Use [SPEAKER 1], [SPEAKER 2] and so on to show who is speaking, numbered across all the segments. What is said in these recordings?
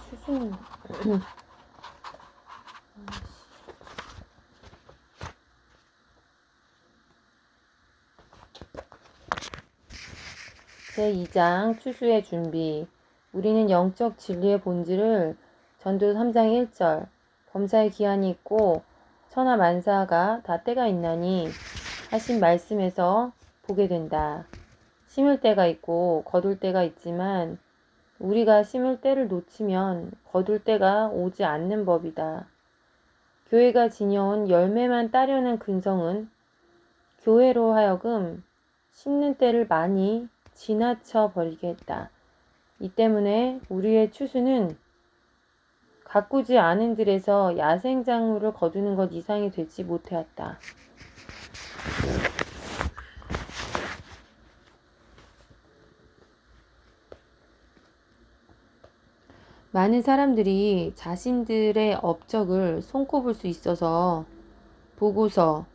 [SPEAKER 1] 추수는 제2장 추수의 준비. 우리는 영적 진리의 본질을 전도 3장 1절 범사의 기한이 있고 천하 만사가 다 때가 있나니 하신 말씀에서 보게 된다. 심을 때가 있고 거둘 때가 있지만 우리가 심을 때를 놓치면 거둘 때가 오지 않는 법이다. 교회가 지녀온 열매만 따려는 근성은 교회로 하여금 심는 때를 많이 지나쳐 버리게 했다. 이 때문에 우리의 추수는 가꾸지 않은 들에서 야생작물을 거두는 것 이상이 되지 못하였다. 많은 사람들이 자신들의 업적을 손꼽을 수 있어서 보고서,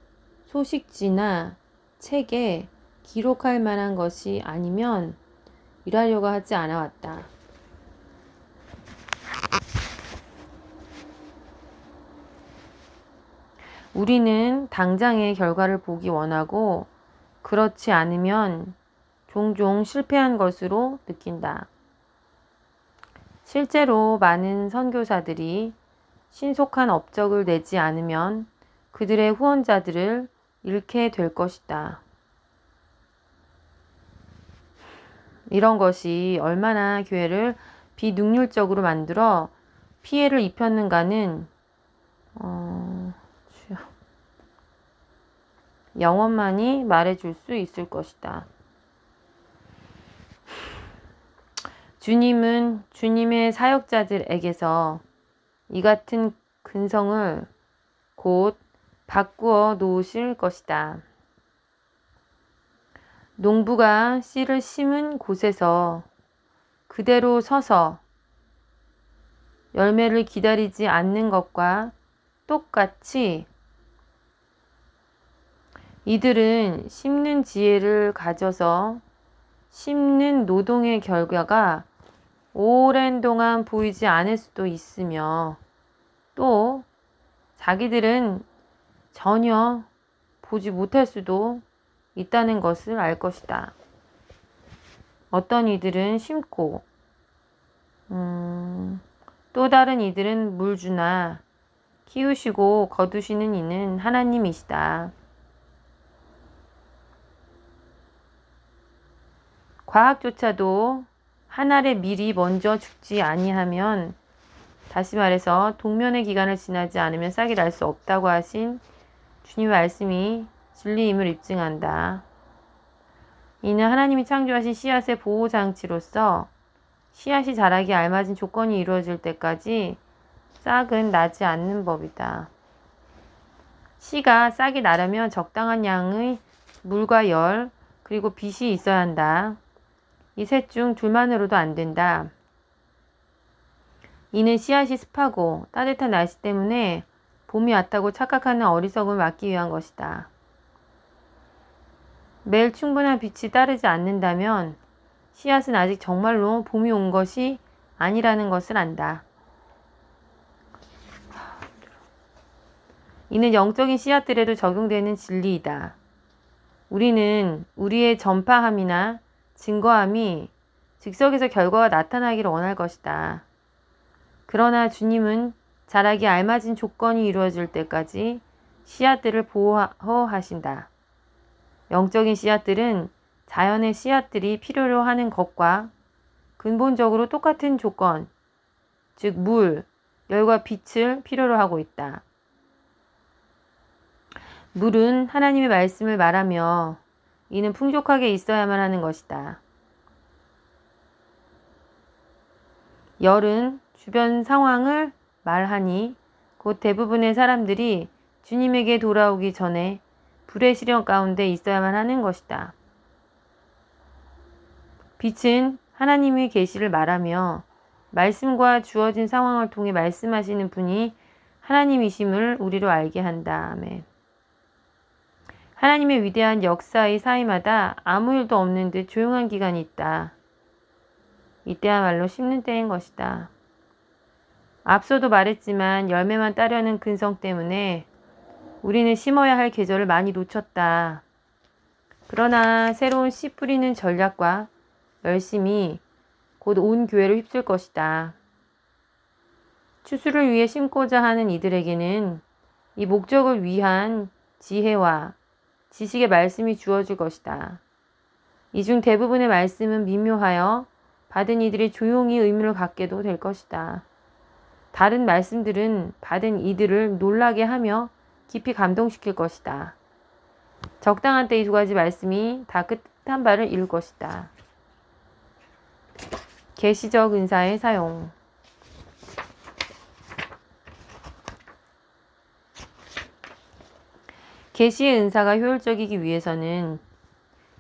[SPEAKER 1] 소식지나 책에 기록할 만한 것이 아니면 일하려고 하지 않아왔다. 우리는 당장의 결과를 보기 원하고 그렇지 않으면 종종 실패한 것으로 느낀다. 실제로 많은 선교사들이 신속한 업적을 내지 않으면 그들의 후원자들을 잃게 될 것이다. 이런 것이 얼마나 교회를 비능률적으로 만들어 피해를 입혔는가는 영원만이 말해줄 수 있을 것이다. 주님은 주님의 사역자들에게서 이 같은 근성을 곧 바꾸어 놓으실 것이다. 농부가 씨를 심은 곳에서 그대로 서서 열매를 기다리지 않는 것과 똑같이 이들은 심는 지혜를 가져서 심는 노동의 결과가 오랜 동안 보이지 않을 수도 있으며 또 자기들은 전혀 보지 못할 수도 있다는 것을 알 것이다. 어떤 이들은 심고 또 다른 이들은 물 주나 키우시고 거두시는 이는 하나님이시다. 과학조차도 한 알의 밀이 먼저 죽지 아니하면, 다시 말해서 동면의 기간을 지나지 않으면 싹이 날 수 없다고 하신 주님의 말씀이 진리임을 입증한다. 이는 하나님이 창조하신 씨앗의 보호장치로서 씨앗이 자라기 알맞은 조건이 이루어질 때까지 싹은 나지 않는 법이다. 씨가 싹이 나려면 적당한 양의 물과 열, 그리고 빛이 있어야 한다. 이 셋 중 둘만으로도 안 된다. 이는 씨앗이 습하고 따뜻한 날씨 때문에 봄이 왔다고 착각하는 어리석음을 막기 위한 것이다. 매일 충분한 빛이 따르지 않는다면 씨앗은 아직 정말로 봄이 온 것이 아니라는 것을 안다. 이는 영적인 씨앗들에도 적용되는 진리이다. 우리는 우리의 전파함이나 증거함이 즉석에서 결과가 나타나기를 원할 것이다. 그러나 주님은 자라기 알맞은 조건이 이루어질 때까지 씨앗들을 보호하신다. 영적인 씨앗들은 자연의 씨앗들이 필요로 하는 것과 근본적으로 똑같은 조건, 즉 물, 열과 빛을 필요로 하고 있다. 물은 하나님의 말씀을 말하며 이는 풍족하게 있어야만 하는 것이다. 열은 주변 상황을 말하니 곧 대부분의 사람들이 주님에게 돌아오기 전에 불의 시련 가운데 있어야만 하는 것이다. 빛은 하나님의 계시를 말하며 말씀과 주어진 상황을 통해 말씀하시는 분이 하나님이심을 우리로 알게 한다. 아멘. 하나님의 위대한 역사의 사이마다 아무 일도 없는 듯 조용한 기간이 있다. 이때야말로 심는 때인 것이다. 앞서도 말했지만 열매만 따려는 근성 때문에 우리는 심어야 할 계절을 많이 놓쳤다. 그러나 새로운 씨 뿌리는 전략과 열심히 곧 온 교회를 휩쓸 것이다. 추수를 위해 심고자 하는 이들에게는 이 목적을 위한 지혜와 지식의 말씀이 주어질 것이다. 이 중 대부분의 말씀은 미묘하여 받은 이들이 조용히 의문을 갖게도 될 것이다. 다른 말씀들은 받은 이들을 놀라게 하며 깊이 감동시킬 것이다. 적당한 때 이 두 가지 말씀이 다 끝한 바를 이룰 것이다. 계시적 은사의 사용. 계시의 은사가 효율적이기 위해서는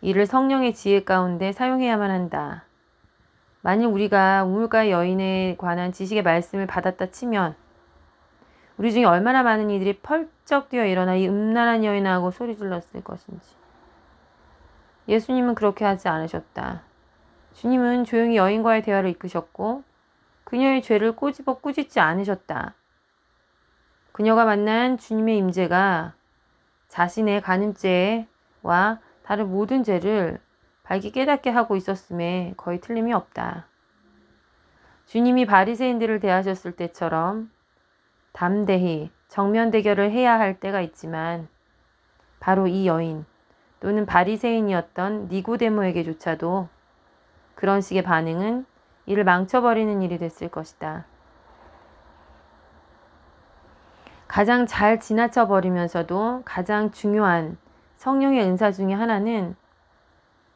[SPEAKER 1] 이를 성령의 지혜 가운데 사용해야만 한다. 만일 우리가 우물가의 여인에 관한 지식의 말씀을 받았다 치면 우리 중에 얼마나 많은 이들이 펄쩍 뛰어 일어나 이 음란한 여인아 하고 소리 질렀을 것인지. 예수님은 그렇게 하지 않으셨다. 주님은 조용히 여인과의 대화를 이끄셨고 그녀의 죄를 꼬집어 꾸짖지 않으셨다. 그녀가 만난 주님의 임재가 자신의 간음죄와 다른 모든 죄를 밝히 깨닫게 하고 있었음에 거의 틀림이 없다. 주님이 바리새인들을 대하셨을 때처럼 담대히 정면 대결을 해야 할 때가 있지만 바로 이 여인 또는 바리새인이었던 니고데모에게조차도 그런 식의 반응은 이를 망쳐버리는 일이 됐을 것이다. 가장 잘 지나쳐버리면서도 가장 중요한 성령의 은사 중에 하나는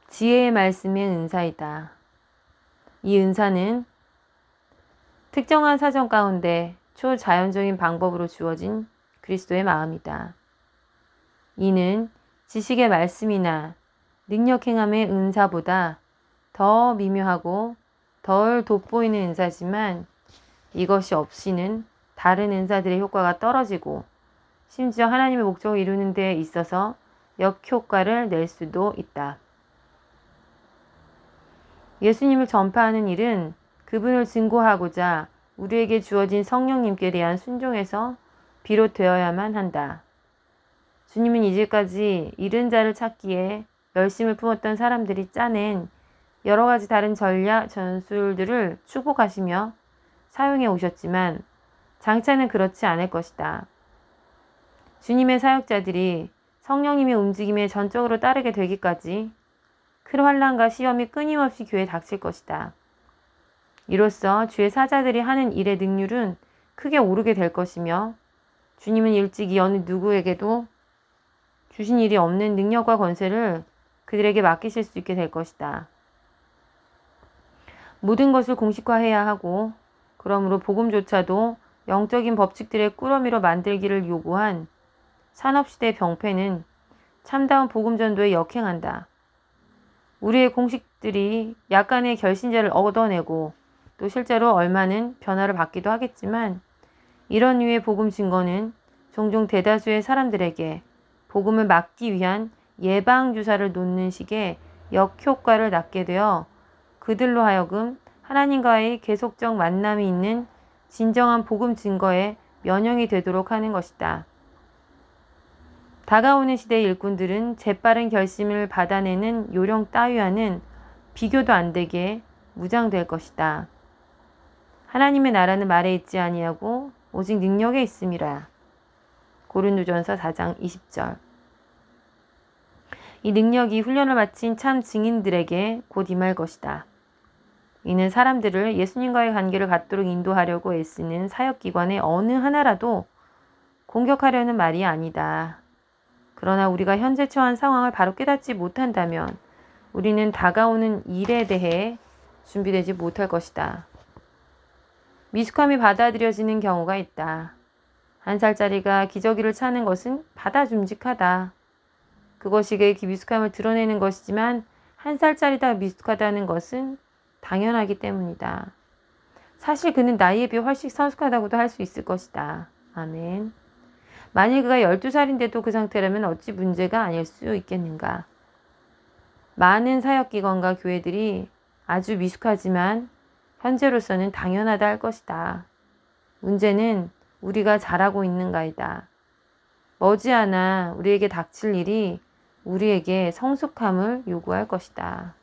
[SPEAKER 1] 지혜의 말씀의 은사이다. 이 은사는 특정한 사정 가운데 초자연적인 방법으로 주어진 그리스도의 마음이다. 이는 지식의 말씀이나 능력 행함의 은사보다 더 미묘하고 덜 돋보이는 은사지만 이것이 없이는 다른 은사들의 효과가 떨어지고 심지어 하나님의 목적을 이루는 데 있어서 역효과를 낼 수도 있다. 예수님을 전파하는 일은 그분을 증거하고자 우리에게 주어진 성령님께 대한 순종에서 비롯되어야만 한다. 주님은 이제까지 잃은 자를 찾기에 열심을 품었던 사람들이 짜낸 여러 가지 다른 전략, 전술들을 축복하시며 사용해 오셨지만 장차는 그렇지 않을 것이다. 주님의 사역자들이 성령님의 움직임에 전적으로 따르게 되기까지 큰 환난과 시험이 끊임없이 교회에 닥칠 것이다. 이로써 주의 사자들이 하는 일의 능률은 크게 오르게 될 것이며 주님은 일찍이 어느 누구에게도 주신 일이 없는 능력과 권세를 그들에게 맡기실 수 있게 될 것이다. 모든 것을 공식화해야 하고 그러므로 복음조차도 영적인 법칙들의 꾸러미로 만들기를 요구한 산업시대의 병폐는 참다운 복음 전도에 역행한다. 우리의 공식들이 약간의 결신자를 얻어내고 또 실제로 얼마는 변화를 받기도 하겠지만 이런 류의 복음 증거는 종종 대다수의 사람들에게 복음을 막기 위한 예방주사를 놓는 식의 역효과를 낳게 되어 그들로 하여금 하나님과의 계속적 만남이 있는 진정한 복음 증거에 면역이 되도록 하는 것이다. 다가오는 시대의 일꾼들은 재빠른 결심을 받아내는 요령 따위와는 비교도 안 되게 무장될 것이다. 하나님의 나라는 말에 있지 아니하고 오직 능력에 있음이라. 고린도전서 4장 20절. 이 능력이 훈련을 마친 참 증인들에게 곧 임할 것이다. 이는 사람들을 예수님과의 관계를 갖도록 인도하려고 애쓰는 사역기관의 어느 하나라도 공격하려는 말이 아니다. 그러나 우리가 현재 처한 상황을 바로 깨닫지 못한다면 우리는 다가오는 일에 대해 준비되지 못할 것이다. 미숙함이 받아들여지는 경우가 있다. 1살짜리가 기저귀를 차는 것은 받아줌직하다. 그것이 그의 미숙함을 드러내는 것이지만 1살짜리다 미숙하다는 것은 당연하기 때문이다. 사실 그는 나이에 비해 훨씬 성숙하다고도 할 수 있을 것이다. 아멘. 만일 그가 12살인데도 그 상태라면 어찌 문제가 아닐 수 있겠는가. 많은 사역기관과 교회들이 아주 미숙하지만 현재로서는 당연하다 할 것이다. 문제는 우리가 잘하고 있는가이다. 머지않아 우리에게 닥칠 일이 우리에게 성숙함을 요구할 것이다.